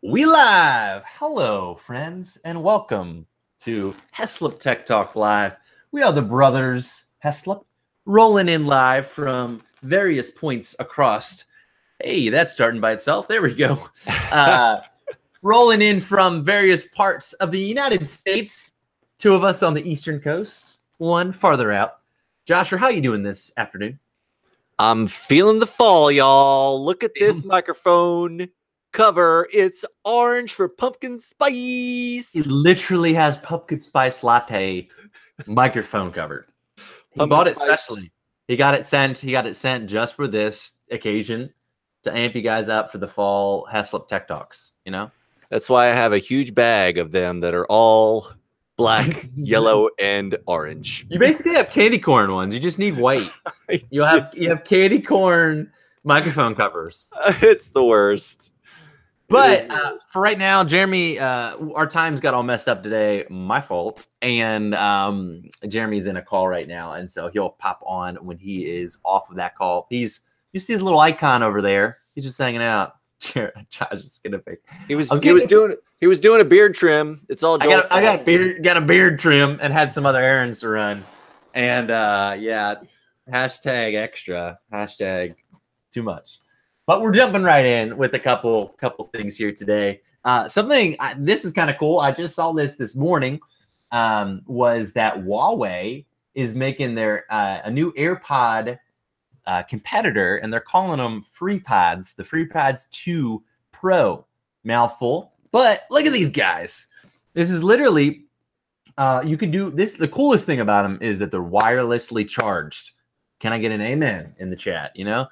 We live! Hello, friends, and welcome to Heslop Tech Talk Live. We are the brothers Heslop, rolling in live from various points across. Hey, that's starting by itself. There we go. Rolling in from various parts of the United States. Two of us on the Eastern Coast, one farther out. Joshua, how you doing this afternoon? I'm feeling the fall, y'all. Look at this microphone cover. It's orange for pumpkin spice. He literally has pumpkin spice latte microphone covered. He Pumpkin bought it spice. specially. He got it sent. He got it sent just for this occasion to amp you guys up for the fall Heslop Tech Talks. You know, That's why I have a huge bag of them that are all black, yellow, and orange. you basically have candy corn ones. You just need white. You have candy corn microphone covers. It's the worst. But for right now, Jeremy, our times got all messed up today. My fault. And Jeremy's in a call right now, and so he'll pop on when he is off of that call. You see his little icon over there. He's just hanging out. Josh is gonna pick. He was doing a beard trim. It's all Joel's I got a beard trim and had some other errands to run. And yeah, hashtag extra, hashtag too much. But we're jumping right in with a couple things here today. This is kind of cool. I just saw this morning. Was that Huawei is making their a new AirPod competitor, and they're calling them FreePods, the FreePods 2 Pro. Mouthful, but look at these guys. This is literally you can do this. The coolest thing about them is that they're wirelessly charged. Can I get an amen in the chat? You know,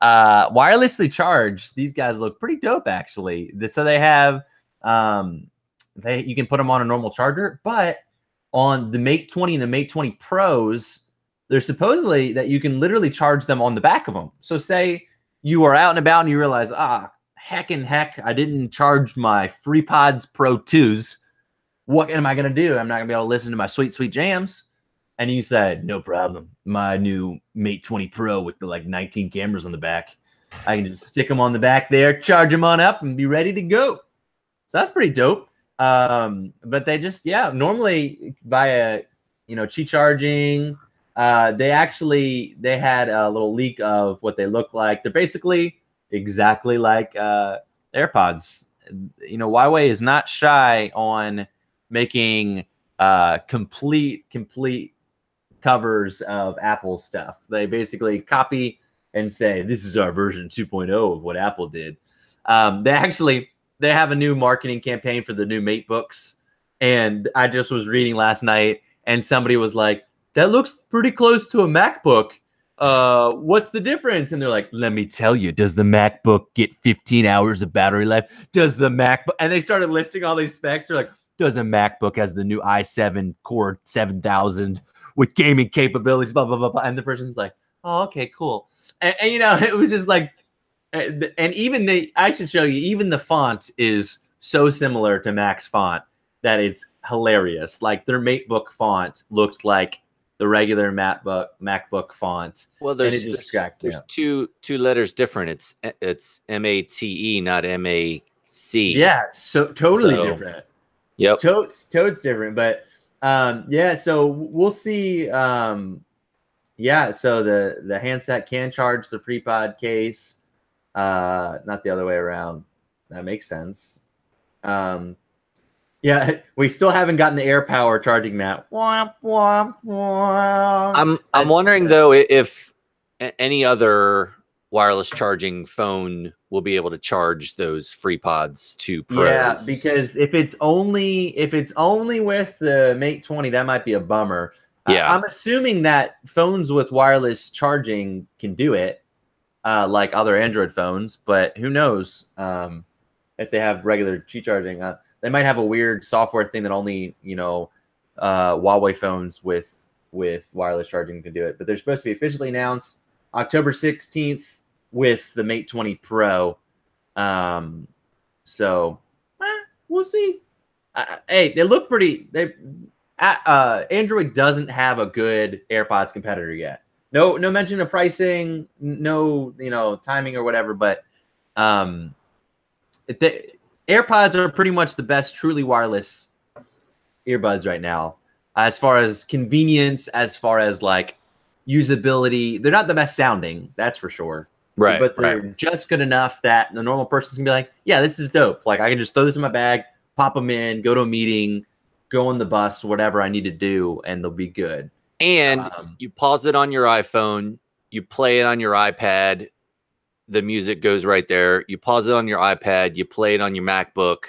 wirelessly charged. These guys look pretty dope, actually. So they have you can put them on a normal charger, but on the Mate 20 and the Mate 20 Pros, they're supposedly that you can literally charge them on the back of them. So say you are out and about and you realize, heck, I didn't charge my FreePods Pro 2s. What am I going to do? I'm not going to be able to listen to my sweet, sweet jams. And you said, no problem. My new Mate 20 Pro with the 19 cameras on the back. I can just stick them on the back there, charge them on up, and be ready to go. So that's pretty dope. But they just, normally via, Qi charging, they had a little leak of what they look like. They're basically exactly like AirPods. Huawei is not shy on making complete covers of Apple stuff. They basically copy and say, this is our version 2.0 of what Apple did. They have a new marketing campaign for the new MateBooks. And I just was reading last night and somebody was like, that looks pretty close to a MacBook. What's the difference? And they're like, let me tell you, does the MacBook get 15 hours of battery life? Does the MacBook, and they started listing all these specs. They're like, does a MacBook has the new i7 Core 7000 with gaming capabilities, blah, blah, blah, blah. And the person's like, oh, okay, cool. And it was just like, and even I should show you, even the font is so similar to Mac's font that it's hilarious. Like their MateBook font looks like the regular MacBook font. Well, there's two letters different. It's MATE, not MAC. Yeah, so totally different. Yep. Totes different, but so we'll see. So the handset can charge the FreePod case, not the other way around. That makes sense. We still haven't gotten the AirPower charging mat. I'm wondering though if any other wireless charging phone will be able to charge those FreePods 2 Pros. Yeah, because if it's only with the Mate 20, that might be a bummer. Yeah, I'm assuming that phones with wireless charging can do it, like other Android phones. But who knows if they have regular Qi charging? They might have a weird software thing that only Huawei phones with wireless charging can do it. But they're supposed to be officially announced October 16th with the Mate 20 Pro. So we'll see. Hey, they look pretty. Android doesn't have a good AirPods competitor yet. No mention of pricing, no timing or whatever. But AirPods are pretty much the best truly wireless earbuds right now, as far as convenience, as far as like usability. They're not the best sounding, that's for sure. Right, But right. they're just good enough that the normal person can be like, yeah, this is dope. Like I can just throw this in my bag, pop them in, go to a meeting, go on the bus, whatever I need to do, and they'll be good. And you pause it on your iPhone, you play it on your iPad, the music goes right there. You pause it on your iPad, you play it on your MacBook,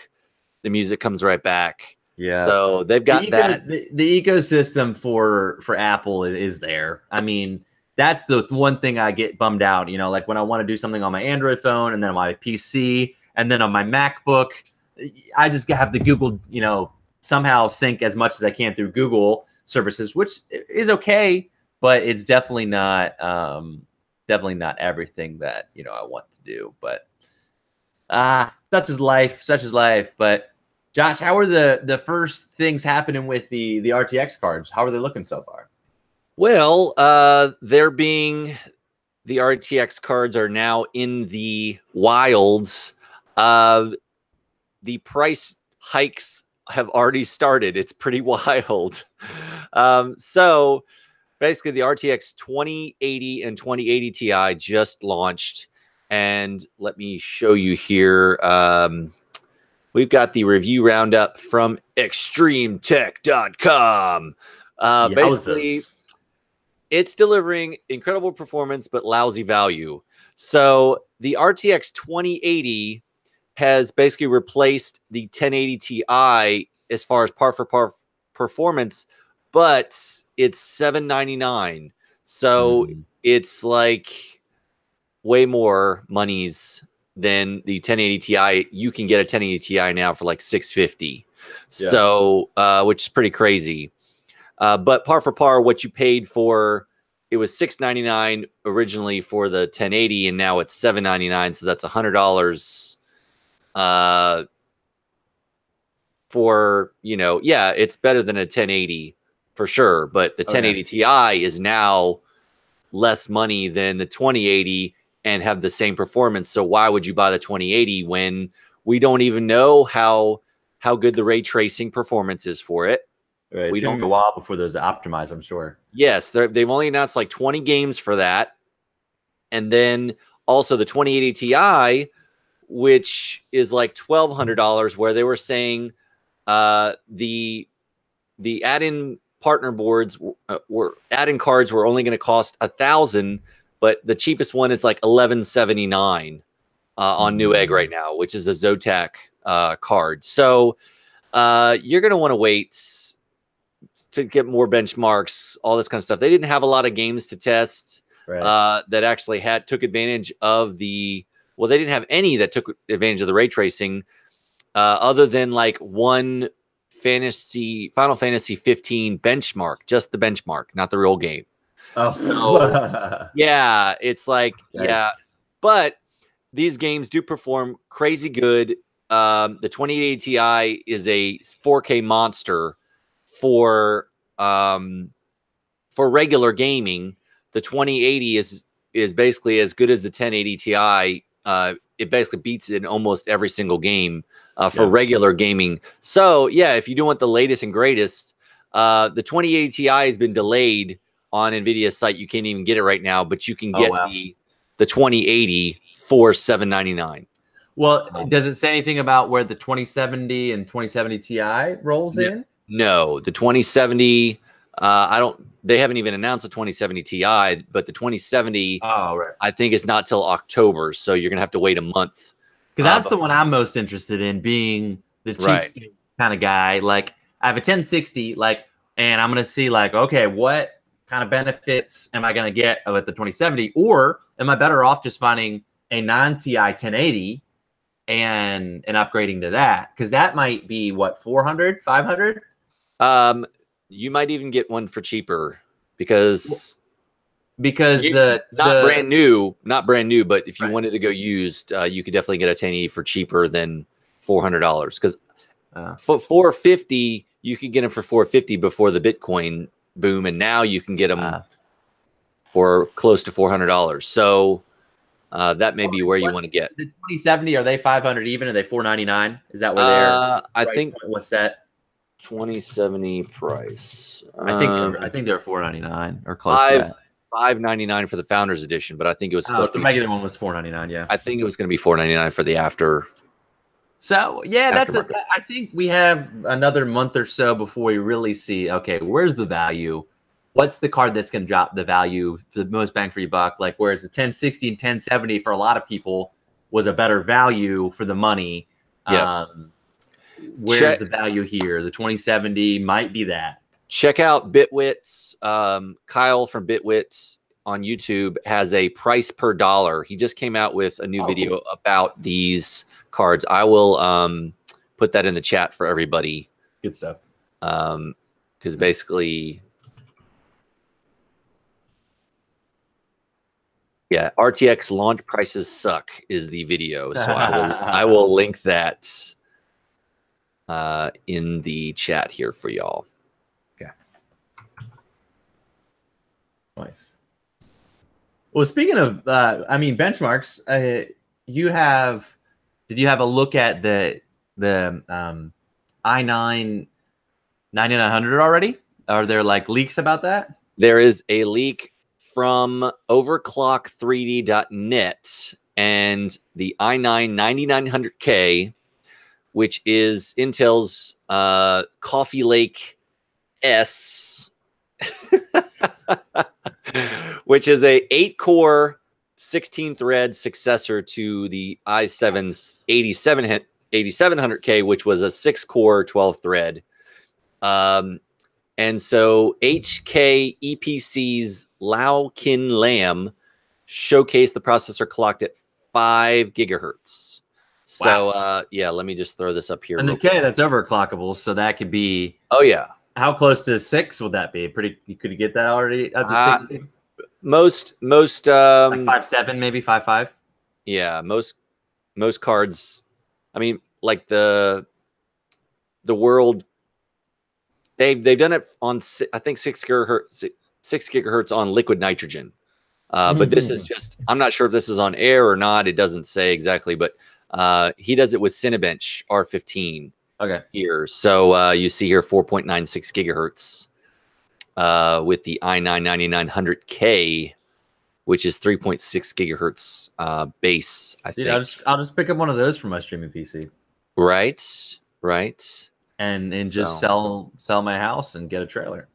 the music comes right back. Yeah. So they've got that. The ecosystem for Apple is there. I mean, that's the one thing I get bummed out. You know, like when I want to do something on my Android phone and then on my PC and then on my MacBook, I just have to Google, you know, somehow sync as much as I can through Google services, which is okay, but it's definitely not everything that, you know, I want to do. But such is life, such is life. But Josh, how are the first things happening with the RTX cards? How are they looking so far? Well, the RTX cards are now in the wilds. The price hikes have already started. It's pretty wild. So basically the RTX 2080 and 2080 Ti just launched. And let me show you here. We've got the review roundup from extremetech.com. Basically, it's delivering incredible performance, but lousy value. So the RTX 2080 has basically replaced the 1080 Ti as far as par for par performance, but it's $799. So it's like way more monies than the 1080 Ti. You can get a 1080 Ti now for like $650. Yeah. So, which is pretty crazy. But par for par, what you paid for, it was $699 originally for the 1080, and now it's $799. So that's $100 for, you know, yeah, it's better than a 1080 for sure. But the 1080 Ti is now less money than the 2080 and have the same performance. So why would you buy the 2080 when we don't even know how good the ray tracing performance is for it? Right. We don't go a while before those optimize, I'm sure. Yes, they've only announced like 20 games for that. And then also the 2080 Ti, which is like $1,200, where they were saying the add-in partner boards were add-in cards were only going to cost $1,000, but the cheapest one is like $1,179 on Newegg right now, which is a Zotac card. So you're going to want to wait to get more benchmarks, all this kind of stuff. They didn't have a lot of games to test that actually took advantage of the. Well, they didn't have any that took advantage of the ray tracing, other than like one Final Fantasy 15 benchmark, just the benchmark, not the real game. Oh, so yeah, it's like yeah, but these games do perform crazy good. The 2080 Ti is a 4K monster for regular gaming. The 2080 is basically as good as the 1080 Ti. It basically beats it in almost every single game for regular gaming. So yeah, if you do want the latest and greatest, the 2080 Ti has been delayed on NVIDIA's site. You can't even get it right now, but you can get the 2080 for $799. Well, does it say anything about where the 2070 and 2070 Ti rolls in? No, the 2070. They haven't even announced the 2070 Ti, but the 2070, I think, is not till October. So you're gonna have to wait a month. Because that's the one I'm most interested in, being the cheap kind of guy. Like I have a 1060, and I'm gonna see okay, what kind of benefits am I gonna get with the 2070, or am I better off just finding a non-Ti 1080 and upgrading to that? Because that might be what, 400, 500. You might even get one for cheaper because not brand new, but if you wanted to go used, you could definitely get a 1080 for cheaper than $400. Because for $450, you could get them for $450 before the Bitcoin boom, and now you can get them for close to $400. So that may be where you want to get. The 2070, are they 500 even? Are they 499? Is that where their I price think point was set? 2070 price. I think they're 499 or close to that. $599 for the Founders Edition, but I think it was supposed the to be, regular one was 499. Yeah, I think it was going to be $499 for the after. So yeah, I think we have another month or so before we really see, okay, where's the value? What's the card that's going to drop the value for the most bang for your buck? Like, whereas the 1060 and 1070 for a lot of people was a better value for the money. Yeah. Where's the value here? The 2070 might be that. Check out Bitwits. Kyle from Bitwits on YouTube has a price per dollar. He just came out with a new video about these cards. I will put that in the chat for everybody. Good stuff. Because basically, yeah, RTX launch prices suck is the video. So I will link that in the chat here for y'all. Okay. Nice. Well, speaking of, benchmarks, did you have a look at the i9 9900 already? Are there like leaks about that? There is a leak from overclock3d.net and the i9 9900K, which is Intel's Coffee Lake S, which is a 8-core, 16-thread successor to the i7's 8700K, which was a 6-core, 12-thread. And so HK EPC's Lau Kin Lam showcased the processor clocked at 5 gigahertz. So, yeah, let me just throw this up here. And the K, that's overclockable, so that could be... Oh, yeah. How close to 6 would that be? Could you get that already at the 60? Most like 5.7, maybe 5.5? Yeah, most cards, I mean, like the World, they've done it on, I think 6 gigahertz on liquid nitrogen. But this is just, I'm not sure if this is on air or not. It doesn't say exactly, but he does it with Cinebench R15 here. So you see here 4.96 gigahertz with the i9 9900K, which is 3.6 gigahertz base, I think. I'll just pick up one of those for my streaming PC. Right. And just sell my house and get a trailer.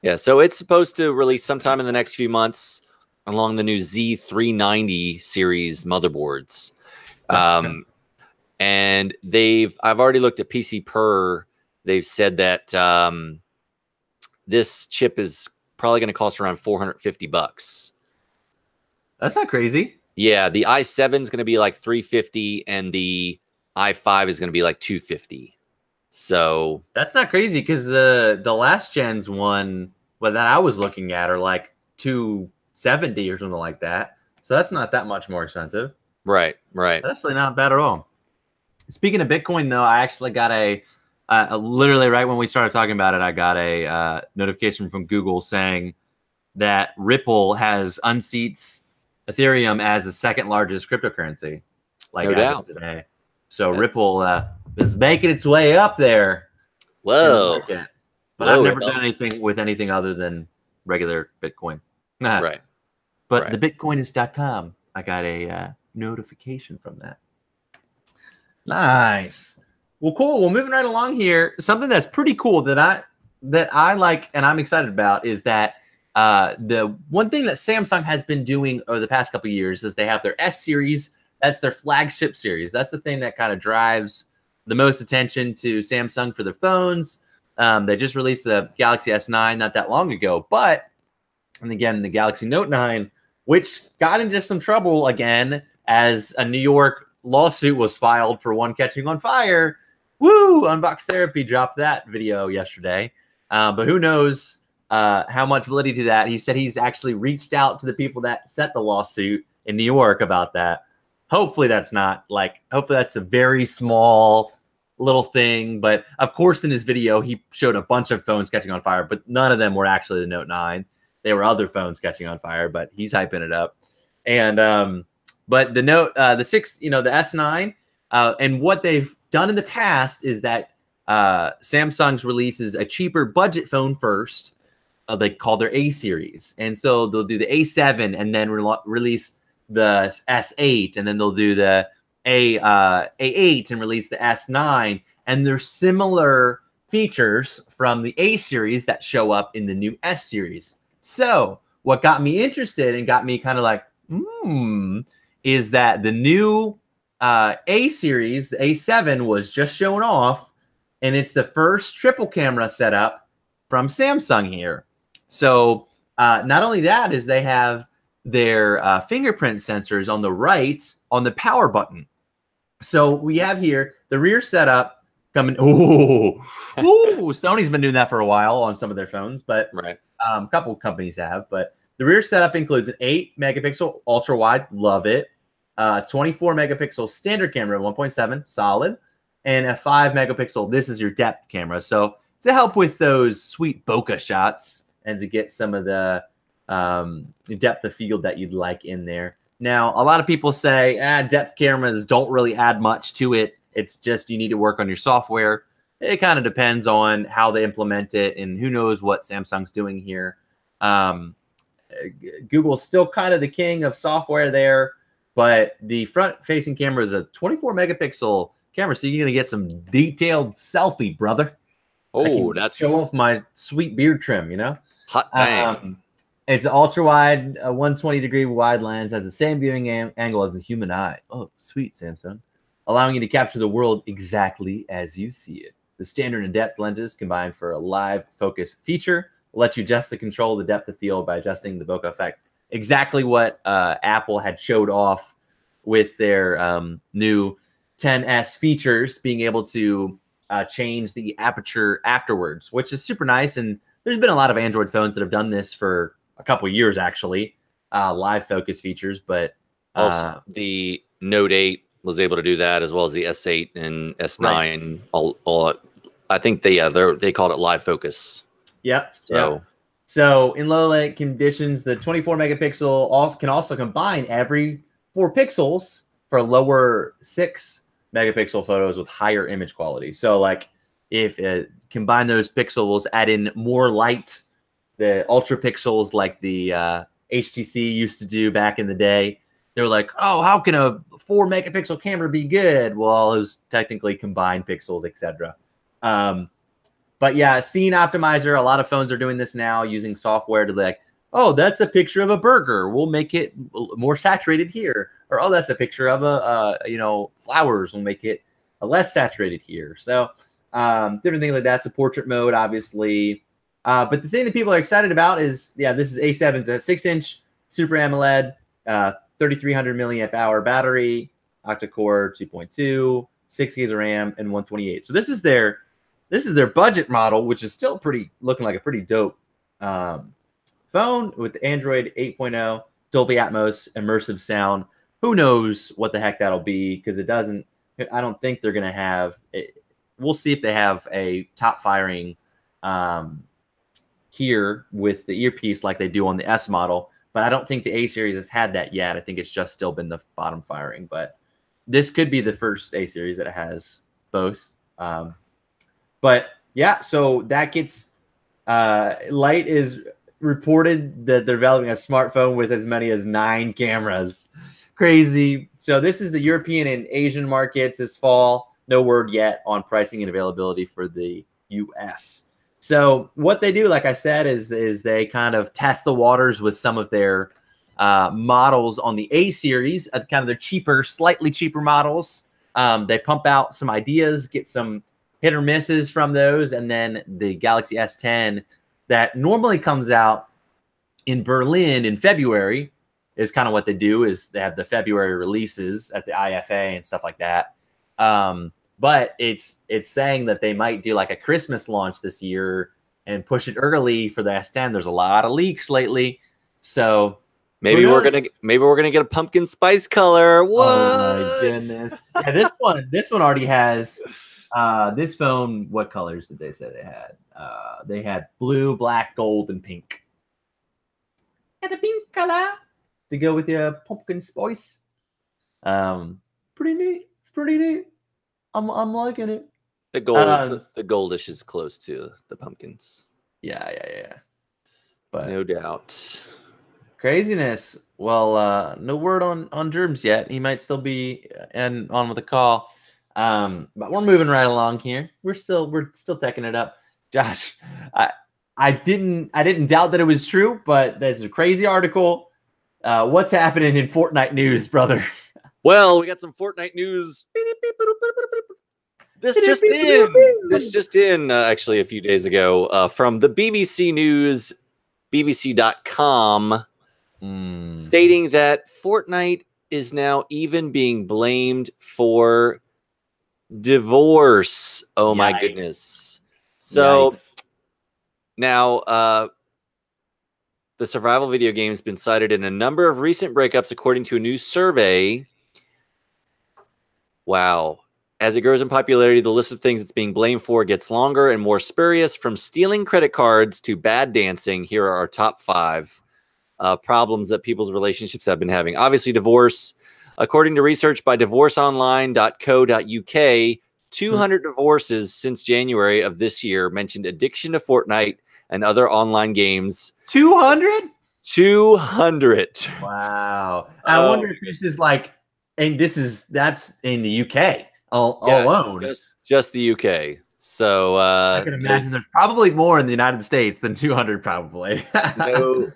Yeah, so it's supposed to release sometime in the next few months along the new Z390 series motherboards. And I've already looked at PC Per. They've said that this chip is probably going to cost around $450. That's not crazy. Yeah, the i7 is going to be like $350 and the i5 is going to be like $250. So that's not crazy because the last gen's one that I was looking at are like $270 or something like that. So that's not that much more expensive. Right. That's actually not bad at all. Speaking of Bitcoin, though, I actually got literally right when we started talking about it, I got a notification from Google saying that Ripple has unseats Ethereum as the second largest cryptocurrency, like as of today. So Ripple is making its way up there. Whoa! But I've never done anything with anything other than regular Bitcoin. Right. But the Bitcoinist.com, I got a notification from that. Nice. Well, cool. Well, moving right along here, something that's pretty cool that I like and I'm excited about is that the one thing that Samsung has been doing over the past couple of years is they have their S series. That's their flagship series. That's the thing that kind of drives the most attention to Samsung for their phones. They just released the Galaxy S9 not that long ago, and again, the Galaxy Note 9, which got into some trouble again as a New York lawsuit was filed for one catching on fire. Woo! Unbox Therapy dropped that video yesterday. But who knows how much validity to that. He said he's actually reached out to the people that set the lawsuit in New York about that. Hopefully that's a very small little thing. But of course, in his video, he showed a bunch of phones catching on fire, but none of them were actually the Note 9. They were other phones catching on fire, but he's hyping it up. And But the Note, the 6, the S9, and what they've done in the past is that Samsung's releases a cheaper budget phone first. They call their A series, and so they'll do the A7 and then release the S8, and then they'll do the A8 and release the S9, and they're similar features from the A series that show up in the new S series. So what got me interested and got me kind of like, is that the new A series, the A7, was just shown off, and it's the first triple camera setup from Samsung here. So not only that is they have their fingerprint sensors on the right on the power button. So we have here the rear setup coming. Ooh, Sony's been doing that for a while on some of their phones, but a couple of companies have. But the rear setup includes an 8-megapixel ultra wide, love it. 24-megapixel standard camera, 1.7, solid, and a 5-megapixel. This is your depth camera. So to help with those sweet bokeh shots and to get some of the depth of field that you'd like in there. Now, a lot of people say depth cameras don't really add much to it. It's just you need to work on your software. It kind of depends on how they implement it, and who knows what Samsung's doing here. Google's still kind of the king of software there, but the front-facing camera is a 24-megapixel camera, so you're going to get some detailed selfie, brother. Oh, that's show off my sweet beard trim, hot dang. It's an ultra-wide, 120-degree wide lens, has the same viewing angle as the human eye. Oh, sweet, Samsung. Allowing you to capture the world exactly as you see it. The standard and depth lenses combine for a live focus feature. Will let you adjust the control of the depth of field by adjusting the bokeh effect. Exactly what Apple had showed off with their new 10S features, being able to change the aperture afterwards, which is super nice. And there's been a lot of Android phones that have done this for a couple of years, actually, live focus features. But also, the Note 8 was able to do that, as well as the S8 and S9. Right. All I think they called it live focus. Yep. So in low light conditions, the 24-megapixel can also combine every 4 pixels for lower 6-megapixel photos with higher image quality. So like if combine those pixels, add in more light, the ultra pixels like the HTC used to do back in the day. They're like, oh, how can a 4-megapixel camera be good? Well, it was technically combined pixels, etc. But yeah, scene optimizer. A lot of phones are doing this now using software to like, oh, that's a picture of a burger. We'll make it more saturated here. Or, oh, that's a picture of flowers. We'll make it less saturated here. So different things like that. It's a portrait mode, obviously. But the thing that people are excited about is, this is A7's a 6-inch Super AMOLED, 3,300 milliamp hour battery, octa-core 2.2, 6 gigs of RAM, and 128. So this is their budget model, which is still looking like a pretty dope phone with Android 8.0, Dolby Atmos, immersive sound. Who knows what the heck that'll be, because I don't think they're going to have it. We'll see if they have a top firing here with the earpiece like they do on the S model, but I don't think the A series has had that yet. I think it's just still been the bottom firing, but this could be the first A series that has both. But yeah, so that gets Light is reported that they're developing a smartphone with as many as 9 cameras. Crazy. So this is the European and Asian markets this fall. No word yet on pricing and availability for the US. So what they do, like I said, is they kind of test the waters with some of their models on the A series, kind of their cheaper, slightly cheaper models. They pump out some ideas, get some hit or misses from those, and then the Galaxy S10 that normally comes out in Berlin in February is kind of what they do, is they have the February releases at the IFA and stuff like that. But it's saying that they might do like a Christmas launch this year and push it early for the S10. There's a lot of leaks lately, so maybe we're gonna get a pumpkin spice color. What? Oh my goodness! Yeah, this one already has. This phone, what colors did they say they had? They had blue, black, gold, and pink. Had a pink color to go with your pumpkin spice. Pretty neat. It's pretty neat. I'm liking it. The goldish is close to the pumpkins. Yeah. But no doubt. Craziness. Well, no word on Germs yet. He might still be on with the call. But we're moving right along here. We're still teching it up. Josh, I didn't doubt that it was true, but there's a crazy article. What's happening in Fortnite news, brother? Well, we got some Fortnite news. This just in actually a few days ago from the BBC News, BBC.com, stating that Fortnite is now even being blamed for divorce. Oh, my goodness. So now the survival video game has been cited in a number of recent breakups, according to a new survey. Wow. As it grows in popularity, the list of things it's being blamed for gets longer and more spurious, from stealing credit cards to bad dancing. Here are our top 5 problems that people's relationships have been having. Obviously, divorce. According to research by divorceonline.co.uk, 200 divorces since January of this year mentioned addiction to Fortnite and other online games. 200? 200. Wow. I wonder if this is like, and that's in the UK alone. Just the UK. So I can imagine there's probably more in the United States than 200, probably.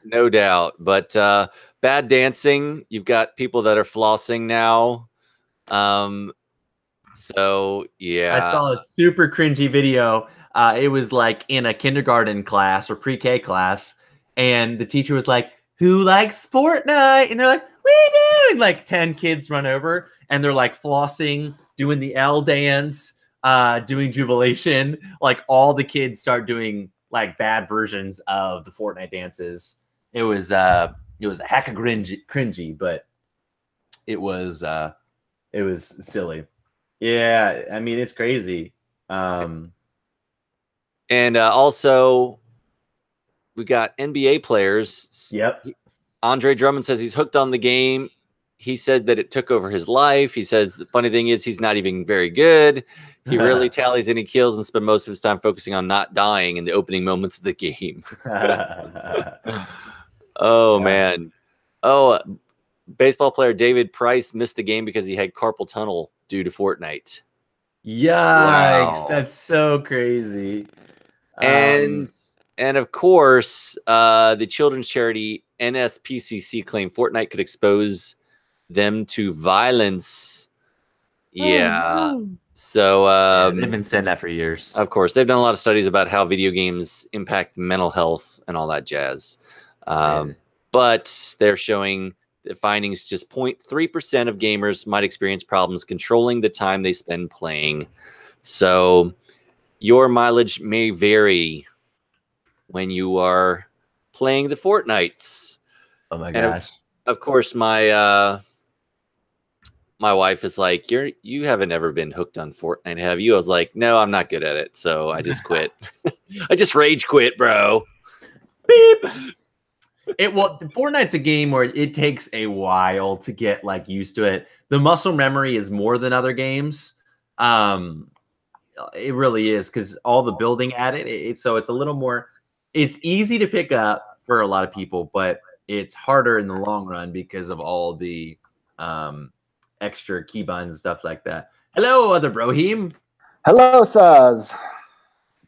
no doubt. But bad dancing, you've got people that are flossing now. So yeah, I saw a super cringy video. It was like in a kindergarten class or pre-K class, and the teacher was like, "Who likes Fortnite?" And they're like, "We do!" And like 10 kids run over, and they're like flossing, doing the L dance, doing jubilation. Like all the kids start doing like bad versions of the Fortnite dances. It was a heck of cringy, but it was silly. Yeah, I mean, it's crazy. And also we got NBA players. Yep. Andre Drummond says he's hooked on the game. He said that it took over his life. He says the funny thing is he's not even very good. He rarely tallies any kills and spends most of his time focusing on not dying in the opening moments of the game. Man. Oh, baseball player David Price missed a game because he had carpal tunnel due to Fortnite. Yikes! Wow. That's so crazy. And of course, the children's charity NSPCC claimed Fortnite could expose them to violence. Yeah. Oh, no. So they've been saying that for years. Of course, they've done a lot of studies about how video games impact mental health and all that jazz. But they're showing the findings just 0.3% of gamers might experience problems controlling the time they spend playing. So your mileage may vary when you are playing the Fortnites. Oh my gosh. Of course, my wife is like, you haven't ever been hooked on Fortnite, have you? I was like, no, I'm not good at it. So I just quit. I just rage quit, bro. Beep. Fortnite's a game where it takes a while to get like used to it. The muscle memory is more than other games. It really is, because all the building at it, so it's a little more. It's easy to pick up for a lot of people, but it's harder in the long run because of all the extra keybinds and stuff like that. Hello, other Brohim. Hello, sirs.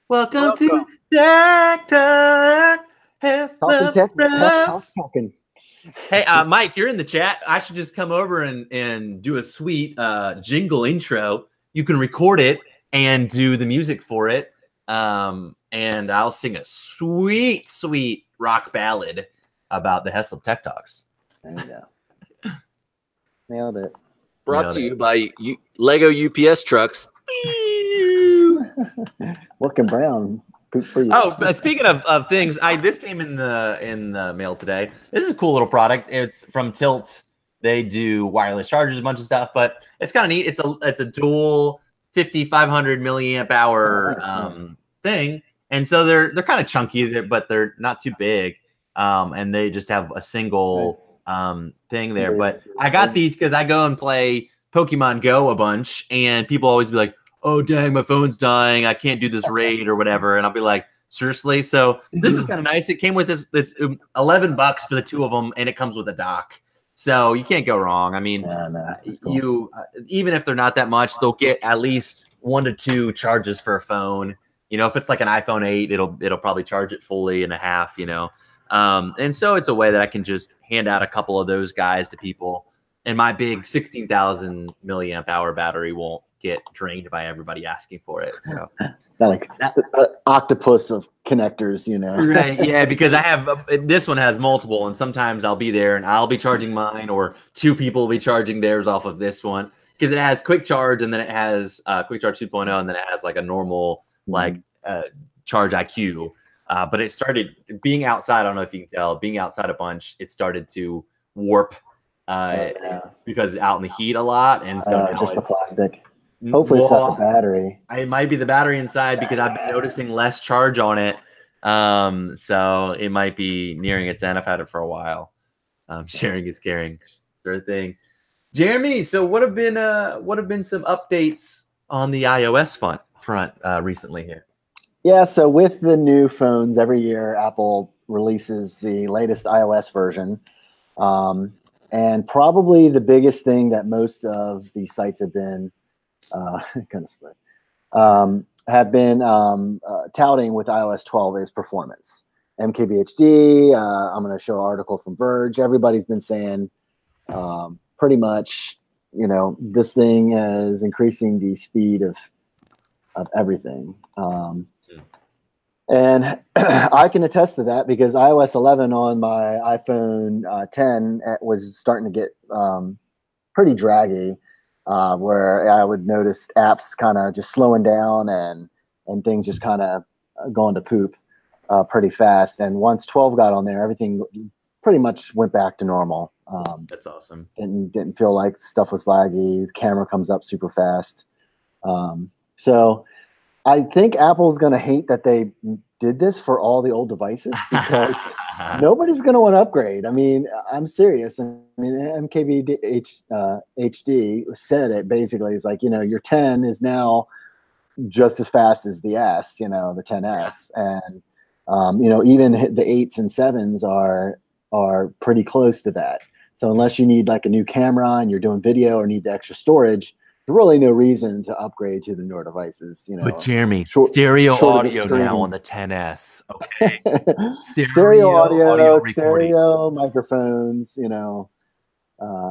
Welcome to Tech Talk. Talking. Hey, Mike, you're in the chat. I should just come over and do a sweet jingle intro. You can record it and do the music for it. And I'll sing a sweet, sweet rock ballad about the Heslop Tech Talks. There you go. Nailed it. Brought to you by Lego UPS trucks. Working brown. For you. Oh, speaking of things, this came in the mail today. This is a cool little product. It's from Tilt. They do wireless chargers, a bunch of stuff, but it's kind of neat. It's a dual 5,500 milliamp hour thing, and so they're kind of chunky, but they're not too big. And they just have a single thing there. But I got these because I go and play Pokemon Go a bunch, and people always be like, "Oh dang, my phone's dying. I can't do this raid or whatever." And I'll be like, "Seriously?" So this is kind of nice. It came with this. It's $11 for the two of them, and it comes with a dock. So you can't go wrong. I mean, cool. Even if they're not that much, they'll get at least 1 to 2 charges for a phone. You know, if it's like an iPhone 8, it'll probably charge it fully in a half. You know, and so it's a way that I can just hand out a couple of those guys to people, and my big 16,000 milliamp hour battery won't get drained by everybody asking for it. So like octopus of connectors, you know. Right, yeah, because I have this one has multiple, and sometimes I'll be there and I'll be charging mine, or 2 people will be charging theirs off of this one, because it has quick charge, and then it has quick charge 2.0, and then it has like a normal charge IQ. But it started being outside. I don't know if you can tell, being outside a bunch, it started to warp because out in the heat a lot, and so now just the plastic. Hopefully it's not the battery. It might be the battery inside, because I've been noticing less charge on it. So it might be nearing its end. I've had it for a while. Sharing is caring, sort of thing. Jeremy, so what have been some updates on the iOS front recently here? Yeah, so with the new phones, every year Apple releases the latest iOS version. And probably the biggest thing that most of the sites have been have been touting with iOS 12 is performance. MKBHD, I'm going to show an article from Verge. Everybody's been saying pretty much, you know, this thing is increasing the speed of everything. And I can attest to that, because iOS 11 on my iPhone 10 was starting to get pretty draggy. Where I would notice apps kind of just slowing down and things just kind of going to poop pretty fast. And once 12 got on there, everything pretty much went back to normal. That's awesome. Didn't feel like stuff was laggy. The camera comes up super fast. So I think Apple's going to hate that they did this for all the old devices, because nobody's going to want to upgrade. I mean, I'm serious. I mean, MKBHD said it basically. It's like, you know, your 10 is now just as fast as the S, you know, the 10S. And, you know, even the 8s and 7s are pretty close to that. So unless you need like a new camera and you're doing video or need the extra storage, there's really no reason to upgrade to the newer devices. You know, but Jeremy, stereo audio now on the 10S. Okay, stereo audio, stereo microphones. You know,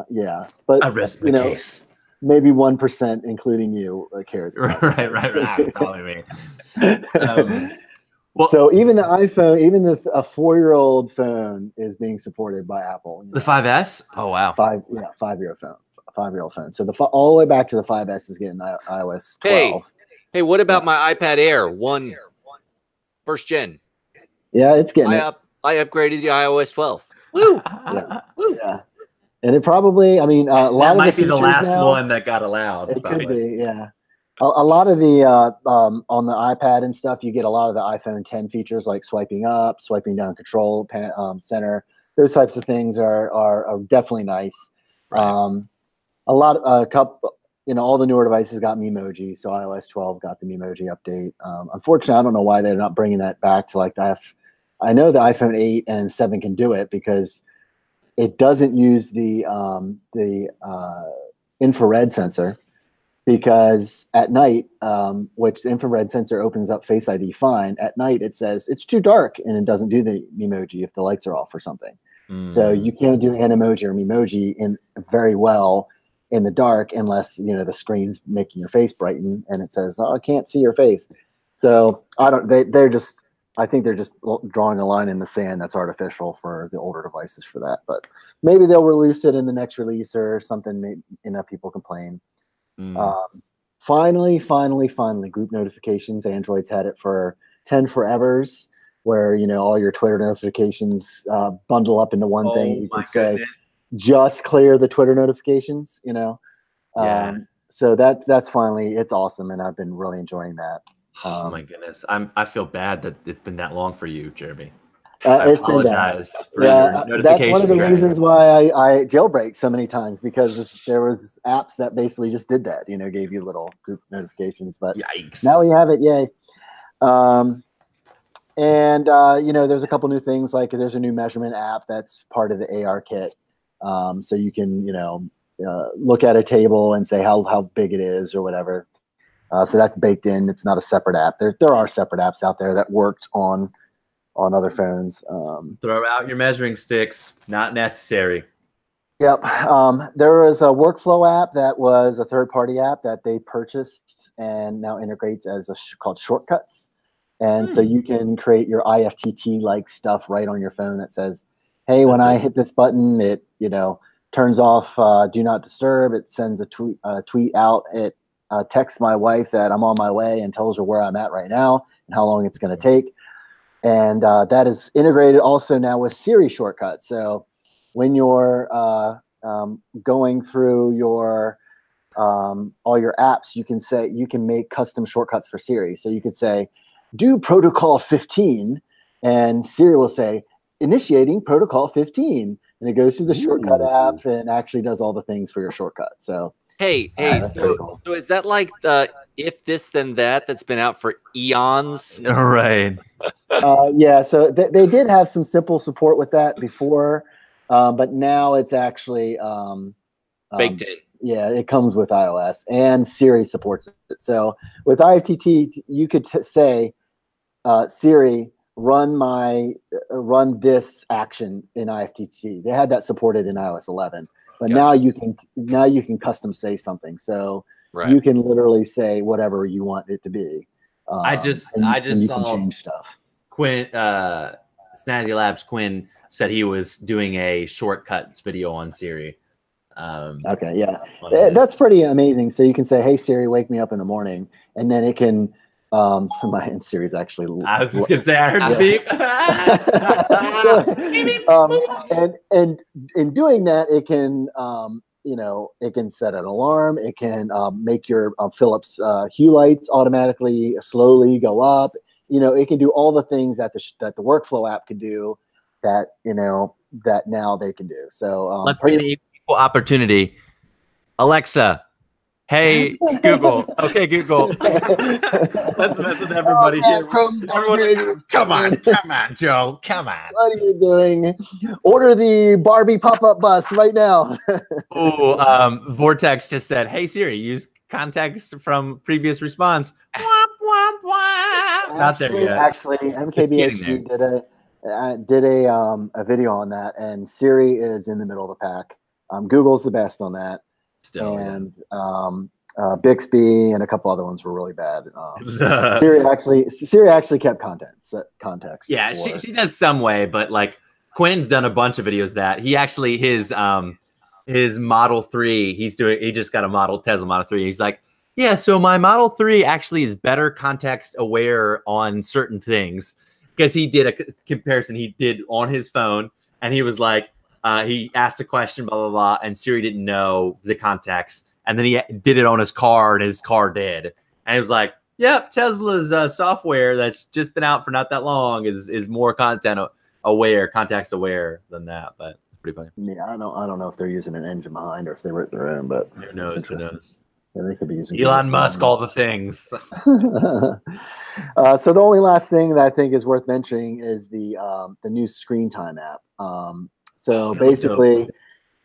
yeah. But I rest my case. Maybe 1%, including you, cares. Right. Probably me. Well, so even the iPhone, even a 4-year-old phone is being supported by Apple. The 5S? Oh wow. 5-year phone. 5-year-old phone. So all the way back to the 5S is getting iOS 12. Hey, what about my iPad Air 1 first gen? Yeah, it's getting I upgraded to iOS 12. Woo! Yeah. And it probably, I mean, a lot of might the be the last one that got allowed. It could be, yeah. A lot of the on the iPad and stuff, you get a lot of the iPhone 10 features like swiping up, swiping down control center. Those types of things are definitely nice. Right. All the newer devices got Memoji, so iOS 12 got the Memoji update. Unfortunately, I don't know why they're not bringing that back to like the I know the iPhone 8 and 7 can do it, because it doesn't use the infrared sensor, because at night, which the infrared sensor opens up Face ID fine, at night it says it's too dark and it doesn't do the Memoji if the lights are off or something. So you can't do Animoji or Memoji very well in the dark unless, you know, the screen's making your face brighten and it says, "Oh, I can't see your face." So I think they're just drawing a line in the sand that's artificial for the older devices for that. But maybe they'll release it in the next release or something. Maybe enough people complain. Finally, group notifications. Android's had it for 10 forevers, where, you know, all your Twitter notifications bundle up into one thing. You can say, just clear the Twitter notifications, you know. So that's finally, it's awesome, and I've been really enjoying that. Oh my goodness, I feel bad that it's been that long for you, Jeremy. I It's been bad. apologize for your notification That's one of the tracking. reasons why I jailbreak so many times, because there was apps that basically just did that, gave you little group notifications. But Yikes. now we have it, yay. There's a couple new things, like there's a new measurement app that's part of the AR kit. So you can, look at a table and say how big it is or whatever. So that's baked in. It's not a separate app. There are separate apps out there that worked on other phones. Throw out your measuring sticks. Not necessary. Yep. There was a workflow app that was a third-party app that they purchased and now integrates as called Shortcuts. And so you can create your IFTT-like stuff right on your phone that says, hey, when I hit this button, it turns off Do Not Disturb. It sends a tweet out. It texts my wife that I'm on my way and tells her where I'm at right now and how long it's going to take. And that is integrated also now with Siri shortcuts. So when you're going through your all your apps, you can make custom shortcuts for Siri. So you could say, do protocol 15, and Siri will say, initiating protocol 15, and it goes through the shortcut app and actually does all the things for your shortcut. So hey, so is that like the if this then that's been out for eons? Right. Yeah, so they did have some simple support with that before, but now it's actually baked in. Yeah, it comes with iOS, and Siri supports it. So with IFTT, you could say, Siri, run this action in IFTT. They had that supported in iOS 11, but now you can custom say something. So you can literally say whatever you want it to be. I just saw change stuff. Quinn, Snazzy Labs Quinn said he was doing a shortcuts video on Siri. Okay, yeah, that's pretty amazing. So you can say, hey, Siri, wake me up in the morning, and then it can, my Siri's actually, I was just going to say, I heard the beep. And in doing that, it can, it can set an alarm. It can make your Philips hue lights automatically slowly go up. It can do all the things that the workflow app could do that, that now they can do. So let's get an equal opportunity. Alexa, hey, Google. Okay, Google. Let's mess with everybody here. Everyone's like, come on, Joe. Come on. What are you doing? Order the Barbie pop-up bus right now. Vortex just said, hey, Siri, use context from previous response. Not there yet. Actually, MKBHD did a video on that, and Siri is in the middle of the pack. Google's the best on that. Still, and Bixby and a couple other ones were really bad. Siri actually kept context. Yeah, she does some way, but like Quinn's done a bunch of videos that he actually his Model 3, he just got a Tesla Model 3. He's like, yeah, so my Model 3 actually is better context aware on certain things, because he did a comparison he did on his phone, and he was like, he asked a question, blah, blah, blah, and Siri didn't know the context. And then he did it on his car, and his car did. And he was like, yep, Tesla's software that's just been out for not that long is more context aware than that. But it's pretty funny. Yeah, I don't know if they're using an engine behind or if they wrote their own, but who knows? Yeah, they could be using Elon Musk, all the things. So the only last thing that I think is worth mentioning is the new Screen Time app. So basically,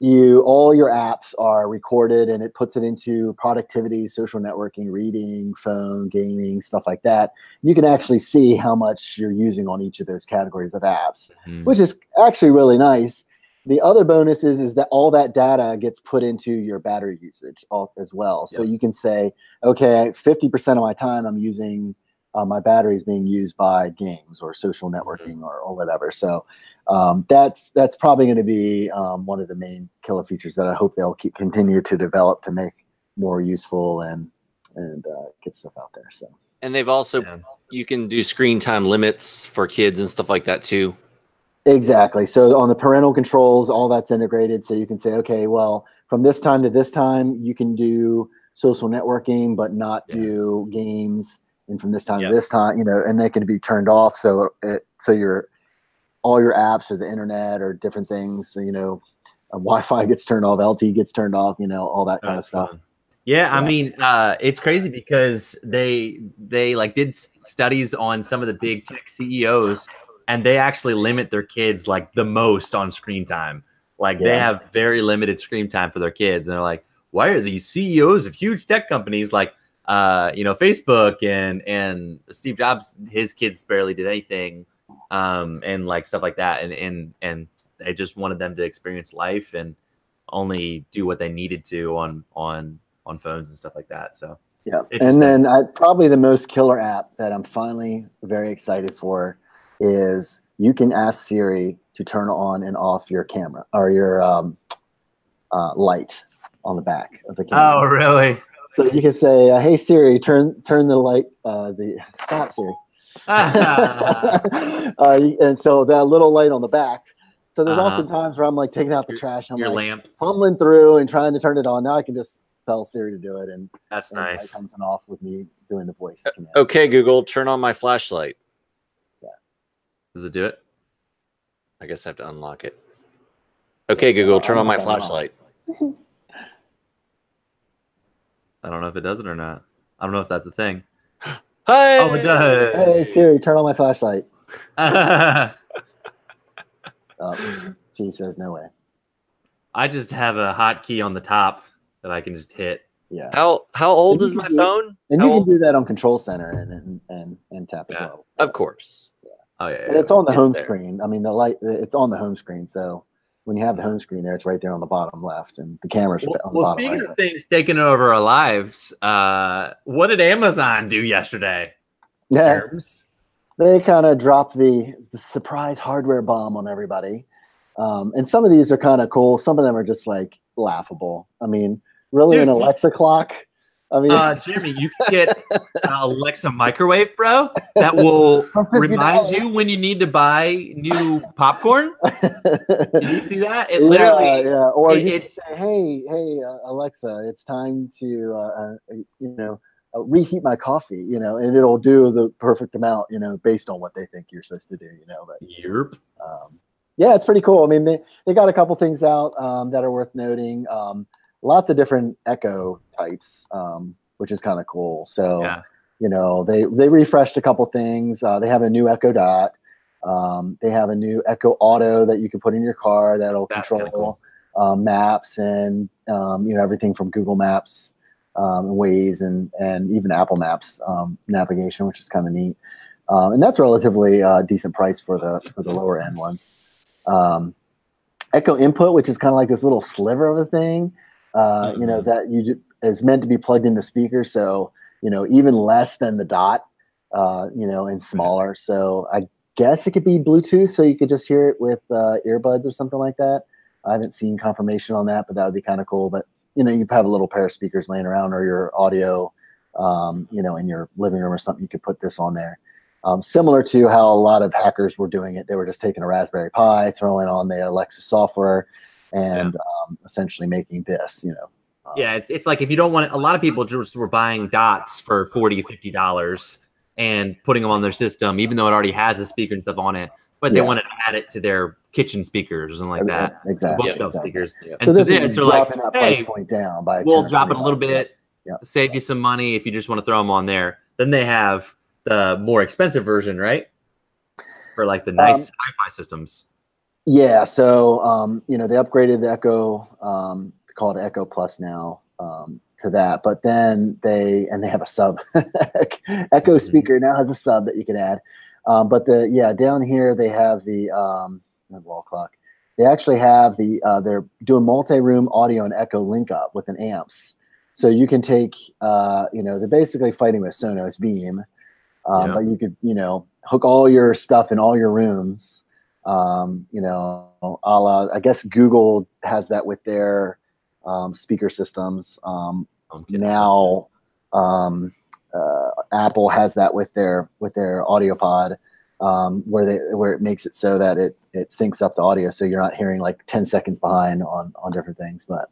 all your apps are recorded, and it puts it into productivity, social networking, reading, phone, gaming, stuff like that. You can actually see how much you're using on each of those categories of apps, which is actually really nice. The other bonus is that all that data gets put into your battery usage as well. So you can say, okay, 50% of my time I'm using, my battery is being used by games or social networking or whatever. So that's probably going to be one of the main killer features that I hope they'll continue to develop to make more useful and get stuff out there. So, and they've also you can do screen time limits for kids and stuff like that too. Exactly. So on the parental controls, all that's integrated. So you can say, okay, well, from this time to this time, you can do social networking, but not do games. And from this time to this time, and they can be turned off. So all your apps or the internet or different things. So, Wi-Fi gets turned off, LTE gets turned off, all that kind of stuff. Fun. Yeah, I mean, it's crazy because they like did studies on some of the big tech CEOs, and they actually limit their kids like the most on screen time. Like they have very limited screen time for their kids, and they're like, why are these CEOs of huge tech companies like Facebook and Steve Jobs, his kids barely did anything, and like stuff like that, and they just wanted them to experience life and only do what they needed to on phones and stuff like that. So yeah, and then probably the most killer app that I'm finally very excited for is you can ask Siri to turn on and off your camera or your light on the back of the camera. Oh, really? So you can say, "Hey Siri, turn the light." Stop, Siri. And so that little light on the back. So there's often times where I'm like taking out the trash. I'm your like lamp, fumbling through and trying to turn it on. Now I can just tell Siri to do it, and that's nice. It comes off with me doing the voice command. Okay, Google, turn on my flashlight. Yeah. Does it do it? I guess I have to unlock it. Okay, Google, turn on my flashlight. I don't know if it does it or not. I don't know if that's a thing. Hey! Oh, it does. Hey Siri, turn on my flashlight. She says no way. I just have a hotkey on the top that I can just hit. Yeah. How old is my phone? And you can do that on Control Center and tap as well. Of course. Yeah. Oh yeah. And it's on the home screen. I mean, the light. It's on the home screen. So when you have the home screen there, it's right there on the bottom left, and the camera's on the bottom right. Speaking of things taking over our lives, what did Amazon do yesterday? Yeah. They kind of dropped the surprise hardware bomb on everybody. And some of these are kind of cool. Some of them are just like laughable. I mean, really, an Alexa clock? I mean, Jeremy, you can get an Alexa microwave, bro, that will remind you when you need to buy new popcorn. Did you see that? It literally, Or you can say, hey, Alexa, it's time to, reheat my coffee, and it'll do the perfect amount, based on what they think you're supposed to do, but yep. Yeah, it's pretty cool. I mean, they got a couple things out that are worth noting. Lots of different Echo types, which is kind of cool. So, they refreshed a couple things. They have a new Echo Dot. They have a new Echo Auto that you can put in your car that'll control maps and everything from Google Maps, Waze, and even Apple Maps navigation, which is kind of neat. And that's relatively decent price for the lower end ones. Echo Input, which is kind of like this little sliver of a thing, that is meant to be plugged into speakers. So, even less than the Dot, and smaller. So I guess it could be Bluetooth, so you could just hear it with earbuds or something like that. I haven't seen confirmation on that, but that would be kind of cool. But, you have a little pair of speakers laying around, or your audio, in your living room or something, you could put this on there. Similar to how a lot of hackers were doing it. They were just taking a Raspberry Pi, throwing on the Alexa software, and essentially making this, it's like if you don't want it, a lot of people just were buying Dots for $40, $50 and putting them on their system, even though it already has a speaker and stuff on it, but they wanted to add it to their kitchen speakers or something like that. Exactly. Bookshelf speakers. Yeah. And so this is they're like, that price point down by we'll drop it a little bit, save you some money if you just want to throw them on there. Then they have the more expensive version, right? For like the nice hi-fi systems. Yeah, so they upgraded the Echo, called Echo Plus now, to that. But then they have a sub. Echo speaker now has a sub that you can add. But down here they have the wall clock. They actually have they're doing multi-room audio and Echo link up with an amps. So you can take they're basically fighting with Sonos Beam. But you could, hook all your stuff in all your rooms. A la, I guess Google has that with their speaker systems. Now Apple has that with their AudioPod, where it makes it so that it syncs up the audio, so you're not hearing like 10 seconds behind on different things. But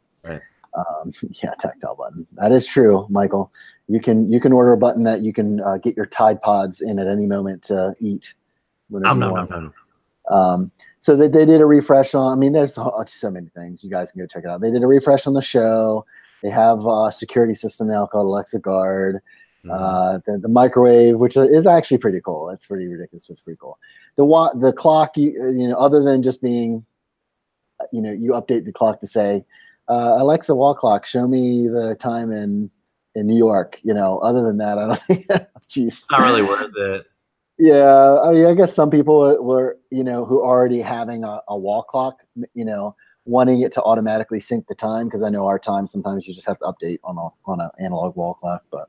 tactile button. That is true, Michael. You can order a button that you can get your Tide Pods in at any moment to eat. No. So they did a refresh on. I mean, there's so many things. You guys can go check it out. They did a refresh on the show. They have a security system now called Alexa Guard. The microwave, which is actually pretty cool. It's pretty ridiculous. It's pretty cool. The clock, you know, other than just being, you know, you update the clock to say, Alexa wall clock, show me the time in New York. You know, other than that, I don't think. Jeez, It's not really worth it. Yeah, I mean, I guess some people were, you know, who already having a wall clock, you know, wanting it to automatically sync the time, because I know our time sometimes you just have to update on an analog wall clock. But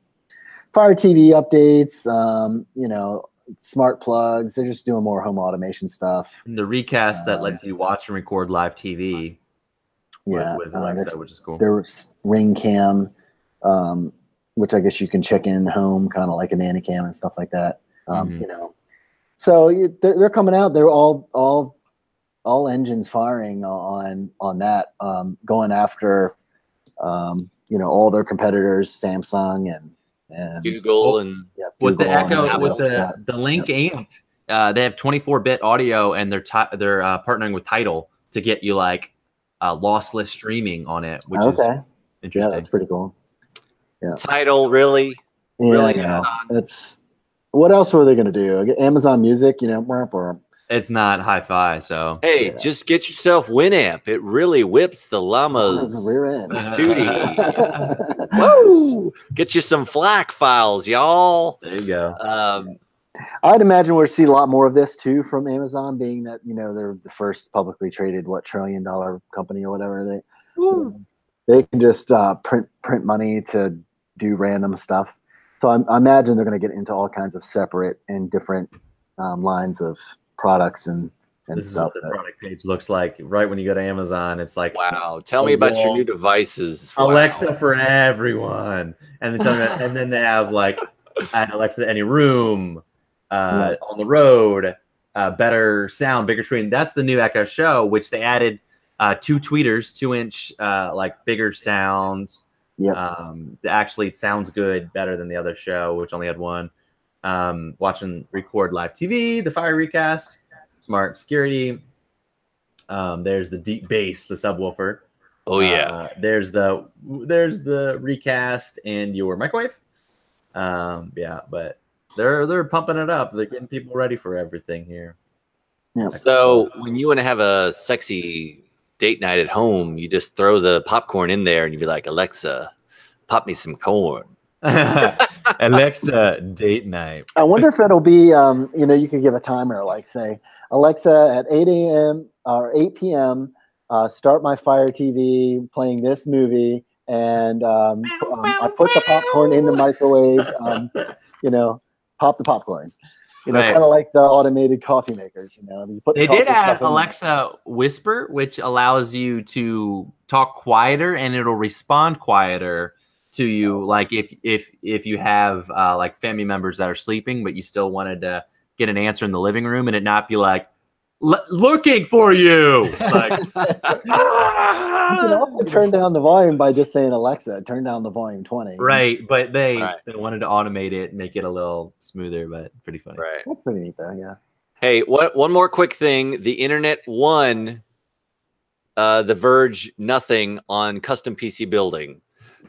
Fire TV updates, you know, smart plugs, they're just doing more home automation stuff. And the recast that lets you watch and record live TV with Alexa, which is cool. There's Ring Cam, which I guess you can check in home, kind of like a nanny cam and stuff like that. You know, so they're coming out. They're all engines firing on that, going after, you know, all their competitors, Samsung and Google and with the Echo, and with the Link amp. They have 24-bit audio, and they're partnering with Tidal to get you like lossless streaming on it, which is interesting. Yeah, that's pretty cool. Yeah, Tidal, really, really. Yeah, that's. What else were they going to do? Amazon Music, you know. It's not hi-fi, so hey, just get yourself Winamp. It really whips the llama's rear end. tootie. Woo! Get you some FLAC files, y'all. There you go. I'd imagine we'll see a lot more of this too from Amazon, being that, you know, they're the first publicly traded $1 trillion company or whatever. They can just print money to do random stuff. So I imagine they're going to get into all kinds of separate and different lines of products and this stuff. Is what the product page looks like right when you go to Amazon. It's like, wow, tell me about your new devices. Alexa for everyone, and then they have like add Alexa to any room, on the road, better sound, bigger screen. That's the new Echo Show, which they added 2 tweeters, 2-inch like bigger sound. Actually, it sounds good, better than the other show, which only had 1. Watching record live TV, the Fire recast, smart security. There's the deep bass, the subwoofer. Oh yeah. There's the recast and your microwave. Yeah, but they're pumping it up. They're getting people ready for everything here. Yeah. So when you want to have a sexy date night at home, you just throw the popcorn in there and you'd be like, Alexa, pop me some corn. Alexa, date night. I wonder if it'll be, you know, you could give a timer, like say, Alexa at 8 a.m. or 8 p.m., start my Fire TV playing this movie, and I put the popcorn in the microwave, you know, pop the popcorn. You know, kind of like the automated coffee makers. You know, they did add Alexa Whisper, which allows you to talk quieter and it'll respond quieter to you. Like if you have like family members that are sleeping, but you still wanted to get an answer in the living room, and it not be like looking for you. Like, you can also turn down the volume by just saying, Alexa, turn down the volume 20. Right, but they wanted to automate it, make it a little smoother, but pretty funny. Right. That's pretty neat, though, yeah. Hey, one more quick thing. The internet won The Verge nothing on custom PC building.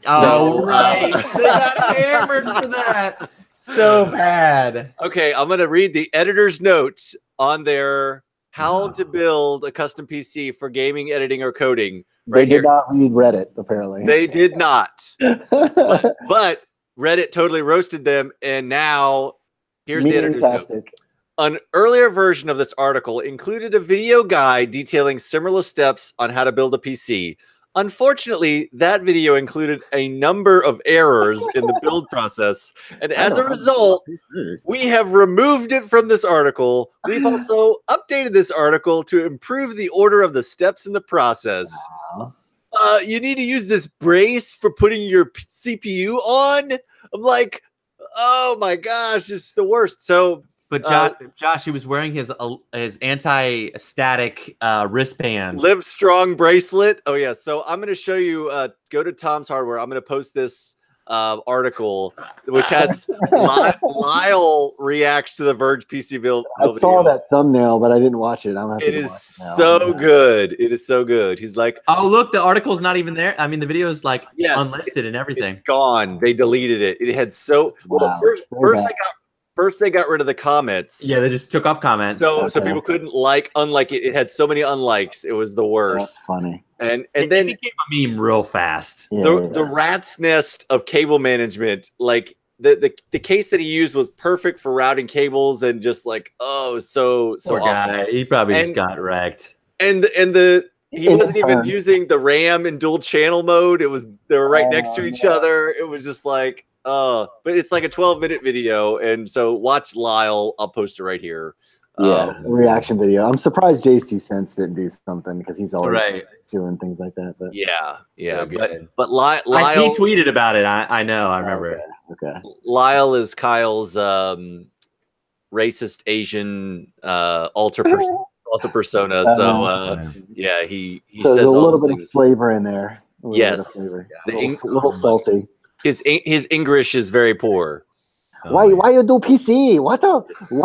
Oh, right. They got hammered for that. So bad. Okay, I'm going to read the editor's notes on their how to build a custom PC for gaming, editing, or coding. They did not read Reddit, apparently. They did not. but Reddit totally roasted them, and now here's the editor's note. An earlier version of this article included a video guide detailing similar steps on how to build a PC. Unfortunately, that video included a number of errors in the build process, and as a result, we have removed it from this article. We've also updated this article to improve the order of the steps in the process. You need to use this brace for putting your CPU on. I'm like, oh my gosh, it's the worst. So, but Josh, he was wearing his anti-static wristbands. Live Strong bracelet. Oh yeah. So I'm going to show you. Go to Tom's Hardware. I'm going to post this article, which has Lyle reacts to the Verge PC build. I saw that thumbnail, but I didn't watch it. I'm It is so good. It is so good. He's like, oh, look, the article's not even there. I mean, the video is like yes, unlisted and everything. It's gone. They deleted it. It had so well. First they got rid of the comments. Yeah, they just took off comments. So people couldn't unlike it. It had so many unlikes. It was the worst. That's funny. And it then became a meme real fast. The rat's nest of cable management, like the case that he used was perfect for routing cables and just like, oh, so Poor guy. He probably just got wrecked. And he wasn't even using the RAM in dual channel mode. They were right next to each other. It was just like, but it's like a 12-minute video, and so watch Lyle. I'll post it right here. Yeah, reaction video. I'm surprised J2 didn't do something because he's always doing things like that. But yeah. But Lyle, he tweeted about it. I know. I remember. Okay. Lyle is Kyle's racist Asian alter persona. So yeah, he so says there's a little bit of flavor in there. Yes, a little salty. His English is very poor. Why you do PC? Why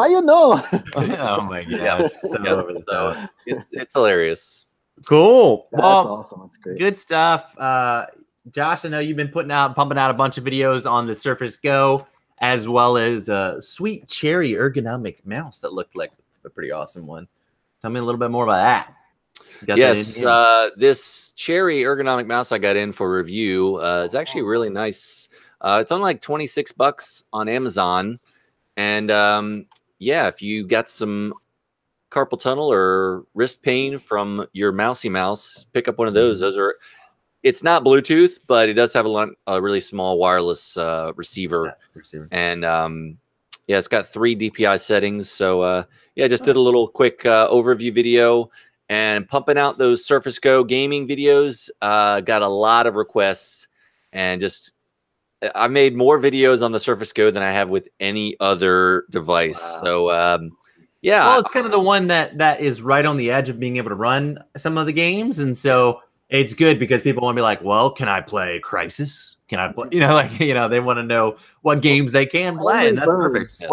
you know? Oh my god! Over the top. It's hilarious. Cool. That's awesome. That's great. Good stuff. Josh, I know you've been pumping out a bunch of videos on the Surface Go, as well as a sweet cherry ergonomic mouse that looked like a pretty awesome one. Tell me a little bit more about that. Yes, this cherry ergonomic mouse I got in for review is actually really nice. It's only like $26 on Amazon, and yeah, if you got some carpal tunnel or wrist pain from your mousy mouse, pick up one of those. It's not Bluetooth, but it does have a really small wireless receiver. And yeah, it's got 3 DPI settings. So yeah, just did a little quick overview video and pumping out those Surface Go gaming videos. Got a lot of requests, and just I've made more videos on the Surface Go than I have with any other device. Wow. So yeah, well, it's kind of the one that is right on the edge of being able to run some of the games, and so it's good because people want to be like, well, can I play Crysis? Can I play? They want to know what games they can play, and that's perfect. Yes.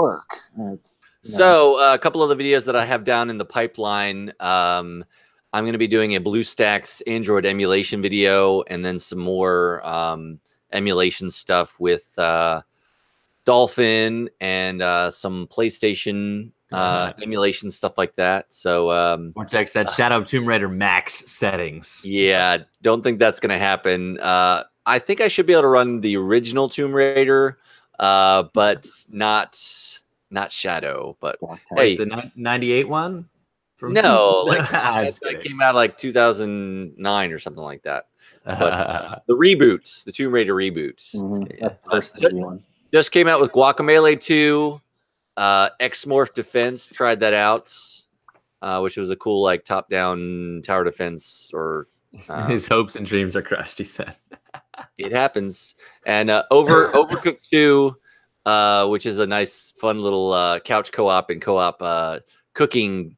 So a couple of the videos that I have down in the pipeline, I'm going to be doing a BlueStacks Android emulation video, and then some more emulation stuff with Dolphin and some PlayStation emulation stuff like that. So Vortex said Shadow of Tomb Raider max settings. Yeah, don't think that's going to happen. I think I should be able to run the original Tomb Raider, but not Shadow. But hey, the 98 one? No, that came out like 2009 or something like that. But the reboots, the Tomb Raider reboots, just came out with Guacamelee 2, X-Morph Defense. Tried that out, which was a cool like top-down tower defense. Or his hopes and dreams are crushed. He said it happens. And Overcooked 2, which is a nice, fun little couch co-op and co-op cooking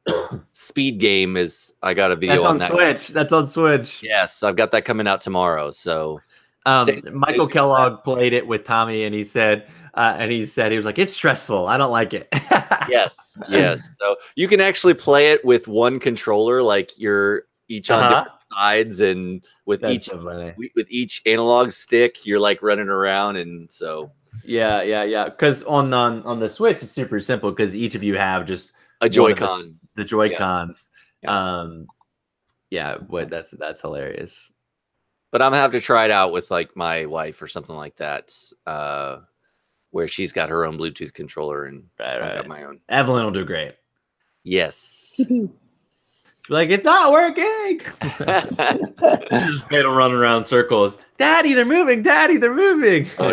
speed game. I got a video on that. Switch. That's on Switch. Yes, I've got that coming out tomorrow. So Michael Kellogg played it with Tommy, and he said he was like, it's stressful. I don't like it. yes. So you can actually play it with one controller, like you're each on different sides, and with each analog stick, you're like running around, and so yeah. Because on the Switch, it's super simple because each of you have just a Joy-Con. The Joy-Cons. But that's hilarious. But I'm gonna have to try it out with like my wife or something like that, where she's got her own Bluetooth controller and I got my own. Evelyn will do great. Yes. Like, it's not working. Just made them run around circles. Daddy, they're moving. Daddy, they're moving. Oh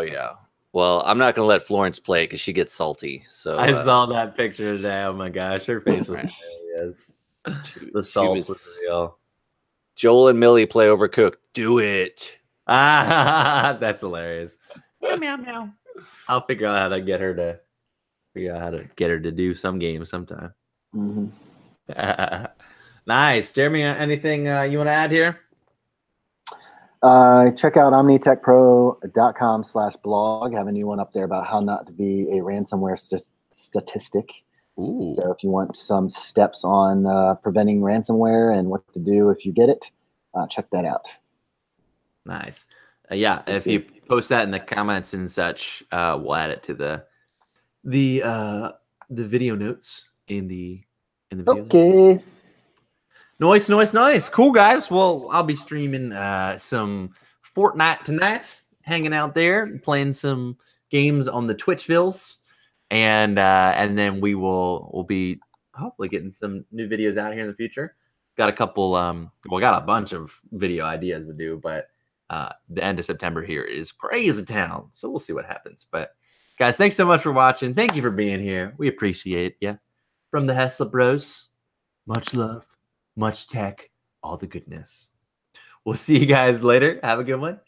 yeah. Well, I'm not gonna let Florence play it because she gets salty. So I saw that picture today. Oh my gosh, her face was hilarious. The salt was real. Joel and Millie play Overcooked. Do it. That's hilarious. Meow meow meow. I'll figure out how to get her to do some game sometime. Mm-hmm. Nice, Jeremy. Anything you want to add here? Check out omnitechpro.com/blog. Have a new one up there about how not to be a ransomware statistic. Ooh. So if you want some steps on preventing ransomware and what to do if you get it, check that out. Nice. Yeah, if you post that in the comments and such, we'll add it to the video notes in the video. Okay. Nice. Cool, guys. Well, I'll be streaming some Fortnite tonight, hanging out there, playing some games on the Twitchvilles, and then we'll be hopefully getting some new videos out here in the future. Got a couple, got a bunch of video ideas to do, but the end of September here is crazy town, so we'll see what happens. But guys, thanks so much for watching. Thank you for being here. We appreciate you. From the Heslop Bros, much love, much tech, all the goodness. We'll see you guys later. Have a good one.